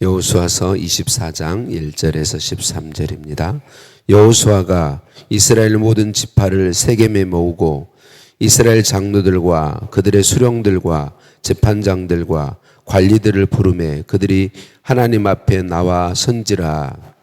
여호수아서 24장 1절에서 13절입니다. 여호수아가 이스라엘 모든 지파를 세겜에 모으고 이스라엘 장로들과 그들의 수령들과 재판장들과 관리들을 부르매 그들이 하나님 앞에 나와 선지라.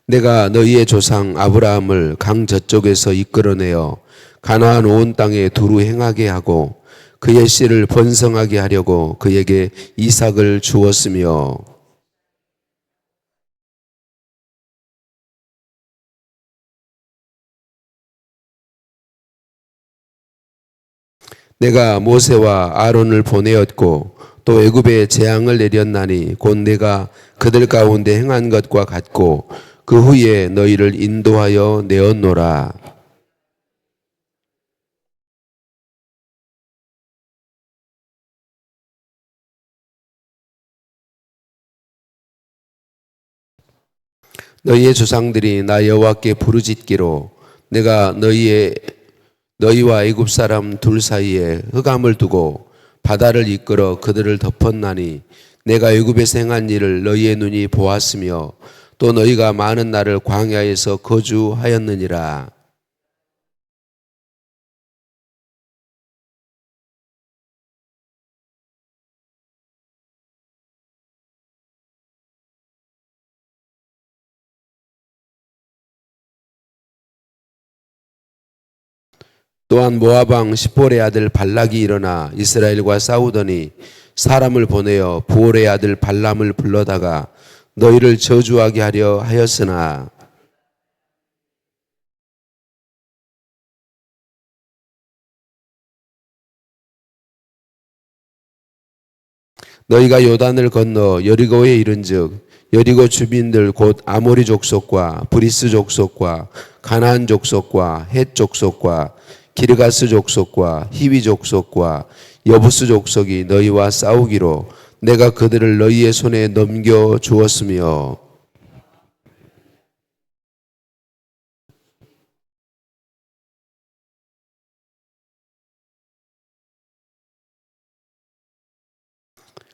내가 너희의 조상 아브라함을 강 저쪽에서 이끌어내어 가나안 온 땅에 두루 행하게 하고 그의 씨를 번성하게 하려고 그에게 이삭을 주었으며 내가 모세와 아론을 보내었고 또 애굽에 재앙을 내렸나니 곧 내가 그들 가운데 행한 것과 같고 그 후에 너희를 인도하여 내었노라. 너희의 조상들이 나 여호와께 부르짖기로 내가 너희와 애굽 사람 둘 사이에 흑암을 두고 바다를 이끌어 그들을 덮었나니 내가 애굽에서 행한 일을 너희의 눈이 보았으며 또 너희가 많은 날을 광야에서 거주하였느니라. 또한 모압 왕 십볼의 아들 발락이 일어나 이스라엘과 싸우더니 사람을 보내어 부올의 아들 발람을 불러다가 너희를 저주하게 하려 하였으나 너희가 요단을 건너 여리고에 이른즉 여리고 주민들 곧 아모리 족속과 브리스 족속과 가나안 족속과 헷 족속과 기르가스 족속과 히위 족속과 여부스 족속이 너희와 싸우기로 내가 그들을 너희의 손에 넘겨 주었으며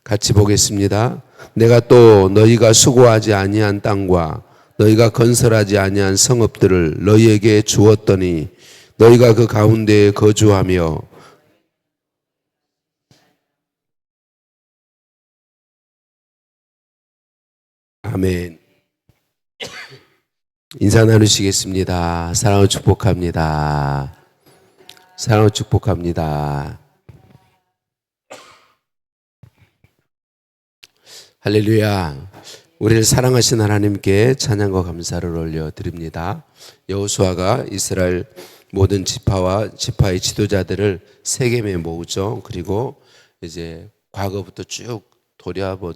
같이 보겠습니다. 내가 또 너희가 수고하지 아니한 땅과 너희가 건설하지 아니한 성읍들을 너희에게 주었더니 너희가 그 가운데에 거주하며 아멘. 인사 나누시겠습니다. 사랑을 축복합니다. 사랑을 축복합니다. 할렐루야. 우리를 사랑하신 하나님께 찬양과 감사를 올려드립니다. 여호수아가 이스라엘 모든 지파와 지파의 지도자들을 세겜에 모으죠. 그리고 이제 과거부터 쭉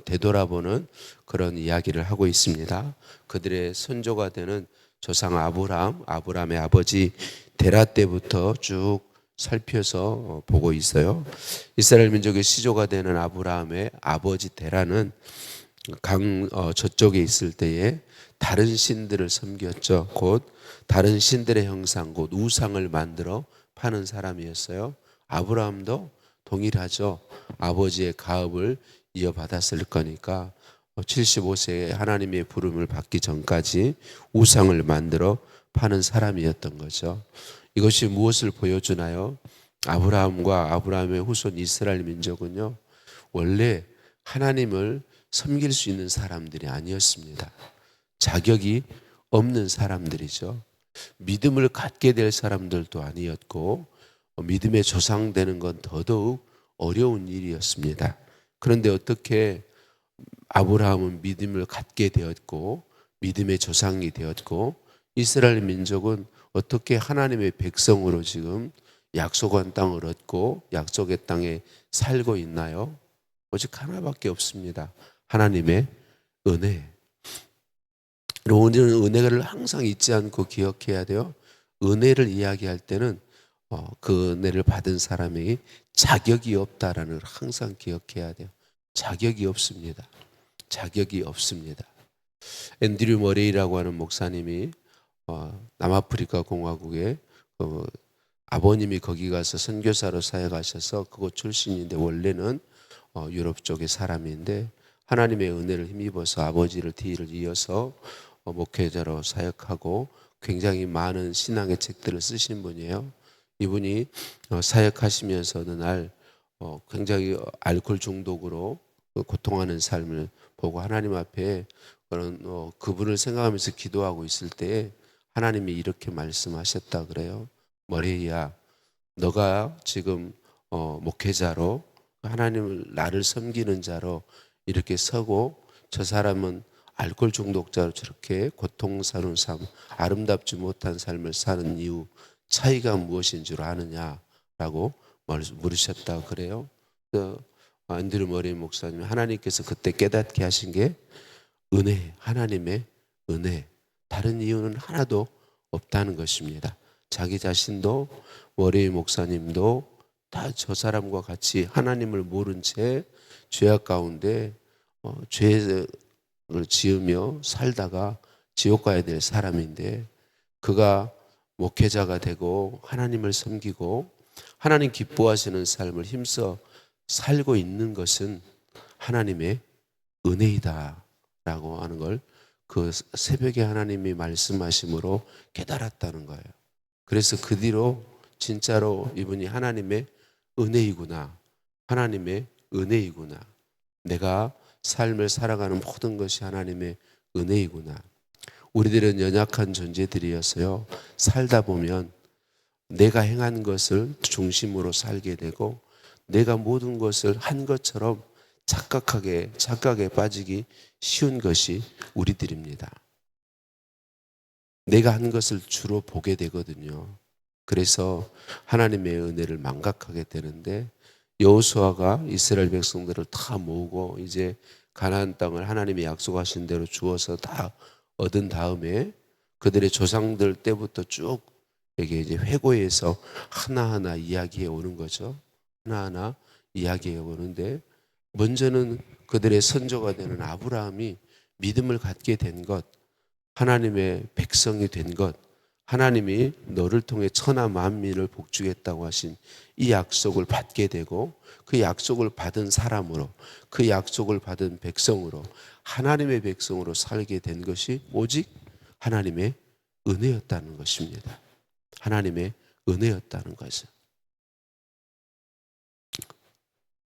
되돌아보는 그런 이야기를 하고 있습니다. 그들의 선조가 되는 조상 아브라함의 아버지 데라 때부터 쭉 살펴서 보고 있어요. 이스라엘 민족의 시조가 되는 아브라함의 아버지 데라는 저쪽에 있을 때에 다른 신들을 섬겼죠. 곧 다른 신들의 형상, 곧 우상을 만들어 파는 사람이었어요. 아브라함도 동일하죠. 아버지의 가업을 이어받았을 거니까 75세에 하나님의 부름을 받기 전까지 우상을 만들어 파는 사람이었던 거죠. 이것이 무엇을 보여주나요? 아브라함과 아브라함의 후손 이스라엘 민족은요, 원래 하나님을 섬길 수 있는 사람들이 아니었습니다. 자격이 없는 사람들이죠. 믿음을 갖게 될 사람들도 아니었고 믿음의 조상 되는 건 더더욱 어려운 일이었습니다. 그런데 어떻게 아브라함은 믿음을 갖게 되었고 믿음의 조상이 되었고 이스라엘 민족은 어떻게 하나님의 백성으로 지금 약속한 땅을 얻고 약속의 땅에 살고 있나요? 오직 하나밖에 없습니다. 하나님의 은혜. 우리는 은혜를 항상 잊지 않고 기억해야 돼요. 은혜를 이야기할 때는 그 은혜를 받은 사람이 자격이 없다라는 걸 항상 기억해야 돼요. 자격이 없습니다. 자격이 없습니다. 앤드류 머레이라고 하는 목사님이 남아프리카 공화국에 아버님이 거기 가서 선교사로 사역하셔서 그곳 출신인데 원래는 유럽 쪽의 사람인데 하나님의 은혜를 힘입어서 아버지를 뒤를 이어서 목회자로 사역하고 굉장히 많은 신앙의 책들을 쓰신 분이에요. 이분이 사역하시면서 어느 날 굉장히 알코올 중독으로 고통하는 삶을 보고 하나님 앞에 그분을 생각하면서 기도하고 있을 때 하나님이 이렇게 말씀하셨다 그래요. 머레이야, 너가 지금 목회자로 하나님을 나를 섬기는 자로 이렇게 서고 저 사람은 알코올 중독자로 저렇게 고통스러운 삶, 아름답지 못한 삶을 사는 이유 차이가 무엇인 줄 아느냐라고 물으셨다 그래요. 앤드류 머레이 목사님, 하나님께서 그때 깨닫게 하신 게 은혜, 하나님의 은혜, 다른 이유는 하나도 없다는 것입니다. 자기 자신도 머레이 목사님도 다 저 사람과 같이 하나님을 모른 채 죄악 가운데 죄를 지으며 살다가 지옥 가야 될 사람인데 그가 목회자가 되고 하나님을 섬기고 하나님 기뻐하시는 삶을 힘써 살고 있는 것은 하나님의 은혜이다 라고 하는 걸 그 새벽에 하나님이 말씀하심으로 깨달았다는 거예요. 그래서 그 뒤로 진짜로 이분이 하나님의 은혜이구나, 하나님의 은혜이구나, 내가 삶을 살아가는 모든 것이 하나님의 은혜이구나. 우리들은 연약한 존재들이어서요, 살다 보면 내가 행한 것을 중심으로 살게 되고 내가 모든 것을 한 것처럼 착각에 빠지기 쉬운 것이 우리들입니다. 내가 한 것을 주로 보게 되거든요. 그래서 하나님의 은혜를 망각하게 되는데 여호수아가 이스라엘 백성들을 다 모으고 이제 가나안 땅을 하나님이 약속하신 대로 주어서 다 얻은 다음에 그들의 조상들 때부터 쭉 이게 이제 회고해서 하나하나 이야기해 오는 거죠. 하나하나 이야기해 오는데 먼저는 그들의 선조가 되는 아브라함이 믿음을 갖게 된 것, 하나님의 백성이 된 것, 하나님이 너를 통해 천하 만민을 복주겠다고 하신 이 약속을 받게 되고 그 약속을 받은 사람으로, 그 약속을 받은 백성으로, 하나님의 백성으로 살게 된 것이 오직 하나님의 은혜였다는 것입니다. 하나님의 은혜였다는 것은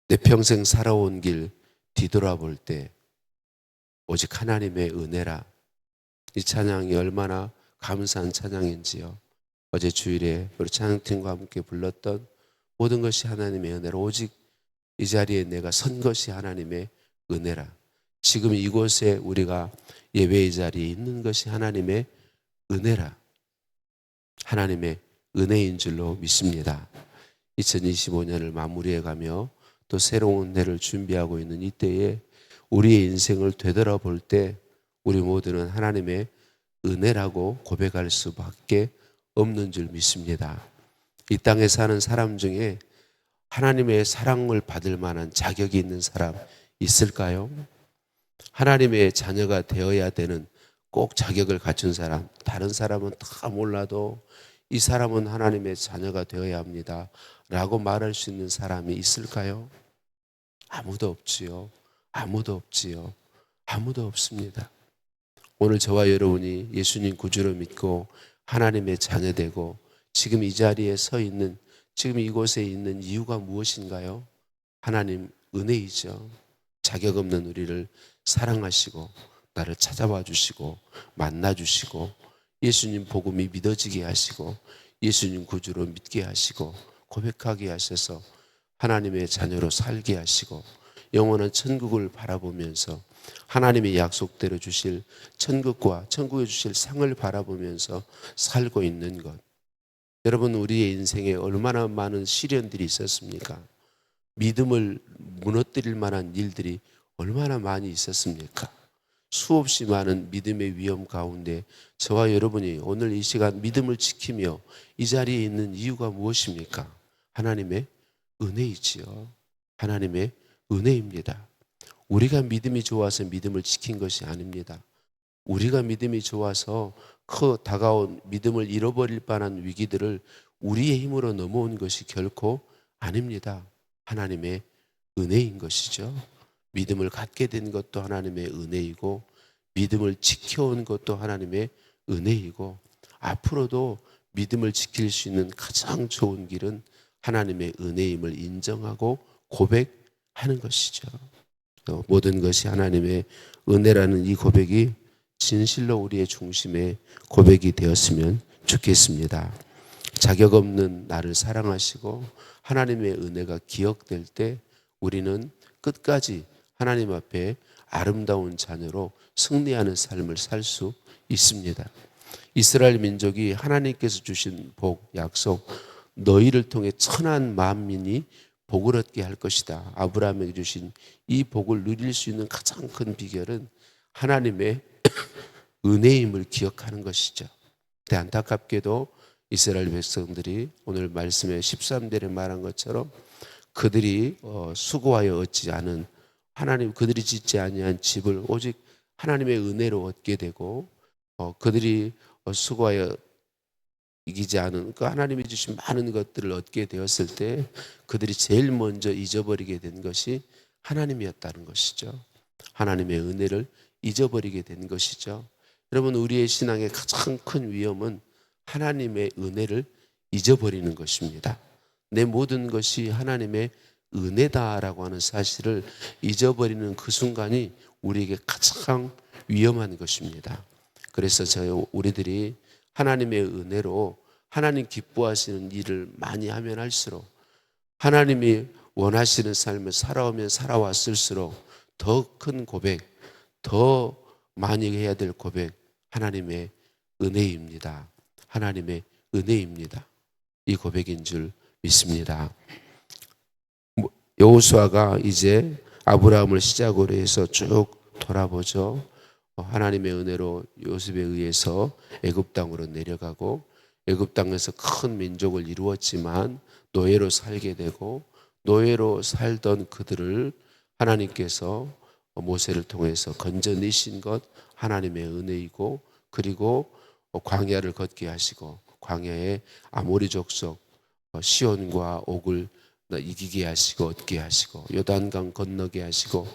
내 평생 살아온 길 뒤돌아볼 때 오직 하나님의 은혜라. 이 찬양이 얼마나 감사한 찬양인지요. 어제 주일에 우리 찬양팀과 함께 불렀던 모든 것이 하나님의 은혜라. 오직 이 자리에 내가 선 것이 하나님의 은혜라. 지금 이곳에 우리가 예배의 자리에 있는 것이 하나님의 은혜라. 하나님의 은혜인 줄로 믿습니다. 2025년을 마무리해 가며 또 새로운 해를 준비하고 있는 이때에 우리의 인생을 되돌아볼 때 우리 모두는 하나님의 은혜라고 고백할 수밖에 없는 줄 믿습니다. 이 땅에 사는 사람 중에 하나님의 사랑을 받을 만한 자격이 있는 사람 있을까요? 하나님의 자녀가 되어야 되는 꼭 자격을 갖춘 사람, 다른 사람은 다 몰라도 이 사람은 하나님의 자녀가 되어야 합니다 라고 말할 수 있는 사람이 있을까요? 아무도 없지요. 아무도 없지요. 아무도 없습니다. 오늘 저와 여러분이 예수님 구주로 믿고 하나님의 자녀 되고 지금 이 자리에 서 있는, 지금 이곳에 있는 이유가 무엇인가요? 하나님 은혜이죠. 자격 없는 우리를 사랑하시고 나를 찾아와 주시고 만나 주시고 예수님 복음이 믿어지게 하시고 예수님 구주로 믿게 하시고 고백하게 하셔서 하나님의 자녀로 살게 하시고 영원한 천국을 바라보면서 하나님의 약속대로 주실 천국과 천국에 주실 상을 바라보면서 살고 있는 것. 여러분, 우리의 인생에 얼마나 많은 시련들이 있었습니까? 믿음을 무너뜨릴 만한 일들이 얼마나 많이 있었습니까? 수없이 많은 믿음의 위험 가운데 저와 여러분이 오늘 이 시간 믿음을 지키며 이 자리에 있는 이유가 무엇입니까? 하나님의 은혜이지요. 하나님의 은혜입니다. 우리가 믿음이 좋아서 믿음을 지킨 것이 아닙니다. 우리가 믿음이 좋아서 그 다가온 믿음을 잃어버릴 뻔한 위기들을 우리의 힘으로 넘어온 것이 결코 아닙니다. 하나님의 은혜인 것이죠. 믿음을 갖게 된 것도 하나님의 은혜이고, 믿음을 지켜온 것도 하나님의 은혜이고, 앞으로도 믿음을 지킬 수 있는 가장 좋은 길은 하나님의 은혜임을 인정하고 고백하는 것이죠. 또 모든 것이 하나님의 은혜라는 이 고백이 진실로 우리의 중심의 고백이 되었으면 좋겠습니다. 자격 없는 나를 사랑하시고 하나님의 은혜가 기억될 때 우리는 끝까지 하나님 앞에 아름다운 자녀로 승리하는 삶을 살 수 있습니다. 이스라엘 민족이 하나님께서 주신 복, 약속, 너희를 통해 천한 만민이 복을 얻게 할 것이다. 아브라함에게 주신 이 복을 누릴 수 있는 가장 큰 비결은 하나님의 은혜임을 기억하는 것이죠. 근데 안타깝게도 이스라엘 백성들이 오늘 말씀에 13절에 말한 것처럼 그들이 수고하여 얻지 않은 하나님, 그들이 짓지 아니한 집을 오직 하나님의 은혜로 얻게 되고, 그들이 수고하여 이기지 않은 그 하나님이 주신 많은 것들을 얻게 되었을 때 그들이 제일 먼저 잊어버리게 된 것이 하나님이었다는 것이죠. 하나님의 은혜를 잊어버리게 된 것이죠. 여러분, 우리의 신앙의 가장 큰 위험은 하나님의 은혜를 잊어버리는 것입니다. 내 모든 것이 하나님의 은혜다라고 하는 사실을 잊어버리는 그 순간이 우리에게 가장 위험한 것입니다. 그래서 우리들이 하나님의 은혜로 하나님 기뻐하시는 일을 많이 하면 할수록, 하나님이 원하시는 삶을 살아오면 살아왔을수록 더 큰 고백, 더 많이 해야 될 고백, 하나님의 은혜입니다. 하나님의 은혜입니다. 이 고백인 줄 믿습니다. 여호수아가 이제 아브라함을 시작으로 해서 쭉 돌아보죠. 하나님의 은혜로 요셉에 의해서 애굽 땅으로 내려가고, 애굽 땅에서 큰 민족을 이루었지만 노예로 살게 되고, 노예로 살던 그들을 하나님께서 모세를 통해서 건져내신 것 하나님의 은혜이고, 그리고 광야를 걷게 하시고 광야에 아모리 족속 시온과 옥을 이기게 하시고 얻게 하시고, 요단강 건너게 하시고,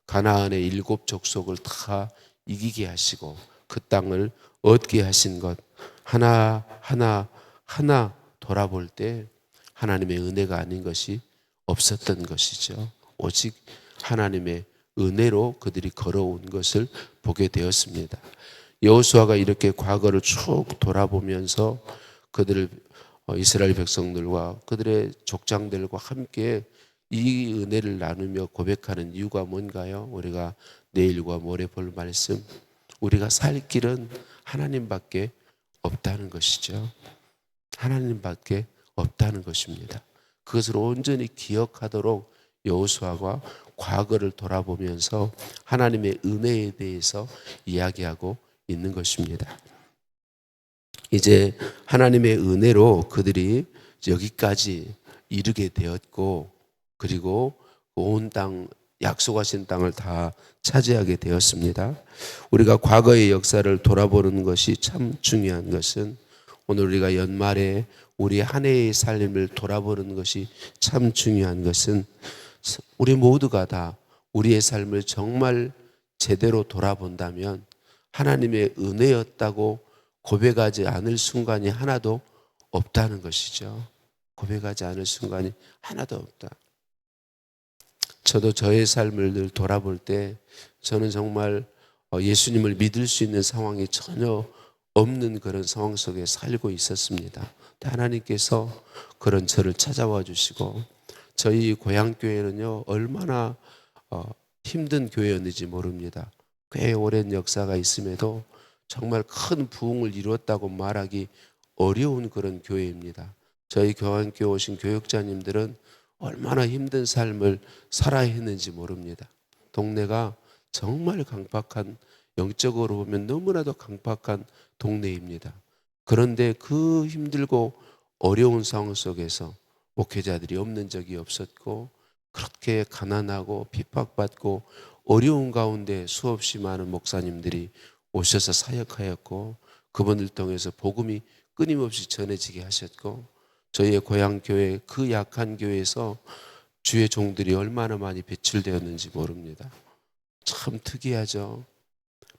가나안의 7 족속을 다 이기게 하시고 그 땅을 얻게 하신 것 하나 돌아볼 때 하나님의 은혜가 아닌 것이 없었던 것이죠. 오직 하나님의 은혜로 그들이 걸어온 것을 보게 되었습니다. 여호수아가 이렇게 과거를 쭉 돌아보면서 그들을 이스라엘 백성들과 그들의 족장들과 함께 이 은혜를 나누며 고백하는 이유가 뭔가요? 우리가 내일과 모레 볼 말씀, 우리가 살 길은 하나님밖에 없다는 것이죠. 하나님밖에 없다는 것입니다. 그것을 온전히 기억하도록 여호수아가 과거를 돌아보면서 하나님의 은혜에 대해서 이야기하고 있는 것입니다. 이제 하나님의 은혜로 그들이 여기까지 이르게 되었고, 그리고 온 땅, 약속하신 땅을 다 차지하게 되었습니다. 우리가 과거의 역사를 돌아보는 것이 참 중요한 것은, 오늘 우리가 연말에 우리 한 해의 삶을 돌아보는 것이 참 중요한 것은, 우리 모두가 다 우리의 삶을 정말 제대로 돌아본다면 하나님의 은혜였다고 고백하지 않을 순간이 하나도 없다는 것이죠. 고백하지 않을 순간이 하나도 없다. 저도 저의 삶을 늘 돌아볼 때 저는 정말 예수님을 믿을 수 있는 상황이 전혀 없는 그런 상황 속에 살고 있었습니다. 하나님께서 그런 저를 찾아와 주시고, 저희 고향교회는요 얼마나 힘든 교회였는지 모릅니다. 꽤 오랜 역사가 있음에도 정말 큰 부흥을 이루었다고 말하기 어려운 그런 교회입니다. 저희 교환교회 오신 교육자님들은 얼마나 힘든 삶을 살아야 했는지 모릅니다. 동네가 정말 강팍한, 영적으로 보면 너무나도 강팍한 동네입니다. 그런데 그 힘들고 어려운 상황 속에서 목회자들이 없는 적이 없었고, 그렇게 가난하고 핍박받고 어려운 가운데 수없이 많은 목사님들이 오셔서 사역하였고, 그분들 통해서 복음이 끊임없이 전해지게 하셨고, 저희의 고향 교회, 그 약한 교회에서 주의 종들이 얼마나 많이 배출되었는지 모릅니다. 참 특이하죠.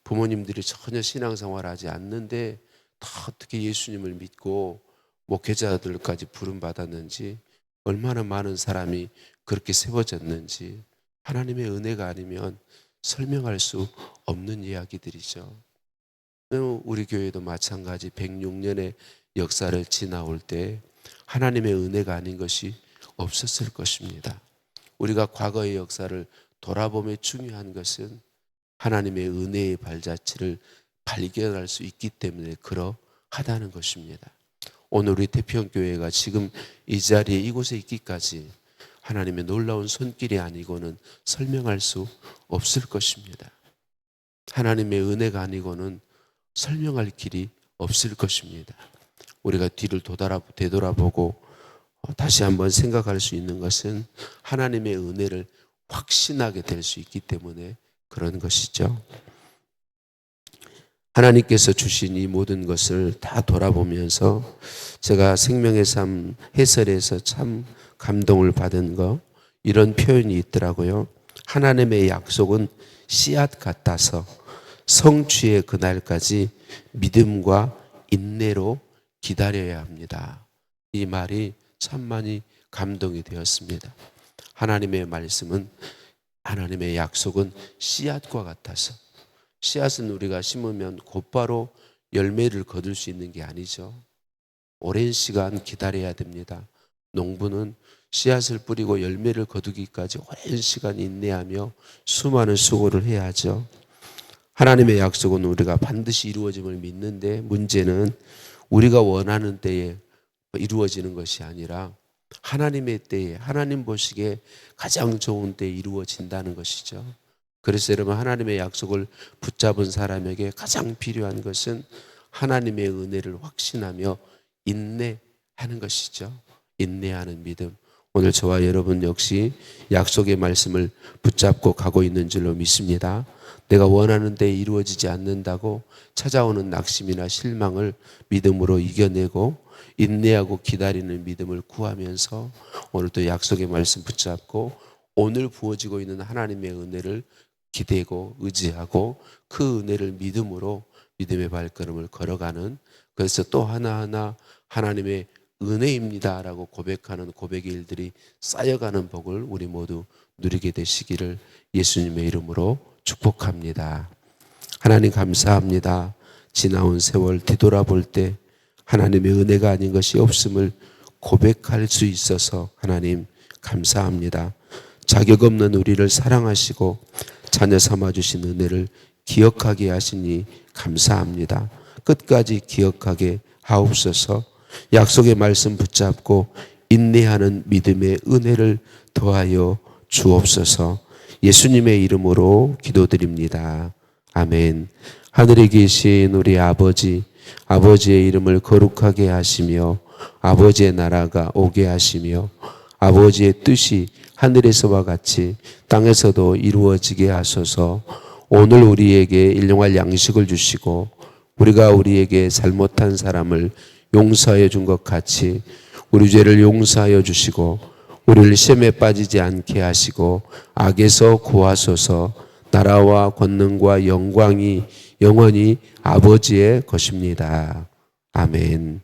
부모님들이 전혀 신앙생활하지 않는데 다 어떻게 예수님을 믿고 목회자들까지 부름받았는지, 얼마나 많은 사람이 그렇게 세워졌는지, 하나님의 은혜가 아니면 설명할 수 없는 이야기들이죠. 우리 교회도 마찬가지 106년의 역사를 지나올 때 하나님의 은혜가 아닌 것이 없었을 것입니다. 우리가 과거의 역사를 돌아보며 중요한 것은 하나님의 은혜의 발자취를 발견할 수 있기 때문에 그러하다는 것입니다. 오늘 우리 태평교회가 지금 이 자리에 이곳에 있기까지 하나님의 놀라운 손길이 아니고는 설명할 수 없을 것입니다. 하나님의 은혜가 아니고는 설명할 길이 없을 것입니다. 우리가 뒤를 되돌아보고 다시 한번 생각할 수 있는 것은 하나님의 은혜를 확신하게 될 수 있기 때문에 그런 것이죠. 하나님께서 주신 이 모든 것을 다 돌아보면서 제가 생명의 삶 해설에서 참 감동을 받은 거, 이런 표현이 있더라고요. 하나님의 약속은 씨앗 같아서 성취의 그날까지 믿음과 인내로 기다려야 합니다. 이 말이 참 많이 감동이 되었습니다. 하나님의 말씀은, 하나님의 약속은 씨앗과 같아서, 씨앗은 우리가 심으면 곧바로 열매를 거둘 수 있는 게 아니죠. 오랜 시간 기다려야 됩니다. 농부는 씨앗을 뿌리고 열매를 거두기까지 오랜 시간 인내하며 수많은 수고를 해야 하죠. 하나님의 약속은 우리가 반드시 이루어짐을 믿는데, 문제는 우리가 원하는 때에 이루어지는 것이 아니라 하나님의 때에, 하나님 보시기에 가장 좋은 때에 이루어진다는 것이죠. 그래서 여러분, 하나님의 약속을 붙잡은 사람에게 가장 필요한 것은 하나님의 은혜를 확신하며 인내하는 것이죠. 인내하는 믿음. 오늘 저와 여러분 역시 약속의 말씀을 붙잡고 가고 있는 줄로 믿습니다. 내가 원하는 데 이루어지지 않는다고 찾아오는 낙심이나 실망을 믿음으로 이겨내고 인내하고 기다리는 믿음을 구하면서 오늘도 약속의 말씀 붙잡고 오늘 부어지고 있는 하나님의 은혜를 기대고 의지하고 그 은혜를 믿음으로 믿음의 발걸음을 걸어가는, 그래서 또 하나하나 하나님의 은혜입니다라고 고백하는 고백의 일들이 쌓여가는 복을 우리 모두 누리게 되시기를 예수님의 이름으로 축복합니다. 하나님 감사합니다. 지나온 세월 뒤돌아볼 때 하나님의 은혜가 아닌 것이 없음을 고백할 수 있어서 하나님 감사합니다. 자격 없는 우리를 사랑하시고 자녀 삼아주신 은혜를 기억하게 하시니 감사합니다. 끝까지 기억하게 하옵소서. 약속의 말씀 붙잡고 인내하는 믿음의 은혜를 더하여 주옵소서. 예수님의 이름으로 기도드립니다. 아멘. 하늘에 계신 우리 아버지, 아버지의 이름을 거룩하게 하시며 아버지의 나라가 오게 하시며 아버지의 뜻이 하늘에서와 같이 땅에서도 이루어지게 하소서. 오늘 우리에게 일용할 양식을 주시고 우리가 우리에게 잘못한 사람을 용서하여 준 것 같이 우리 죄를 용서하여 주시고 우리를 시험에 빠지지 않게 하시고 악에서 구하소서. 나라와 권능과 영광이 영원히 아버지의 것입니다. 아멘.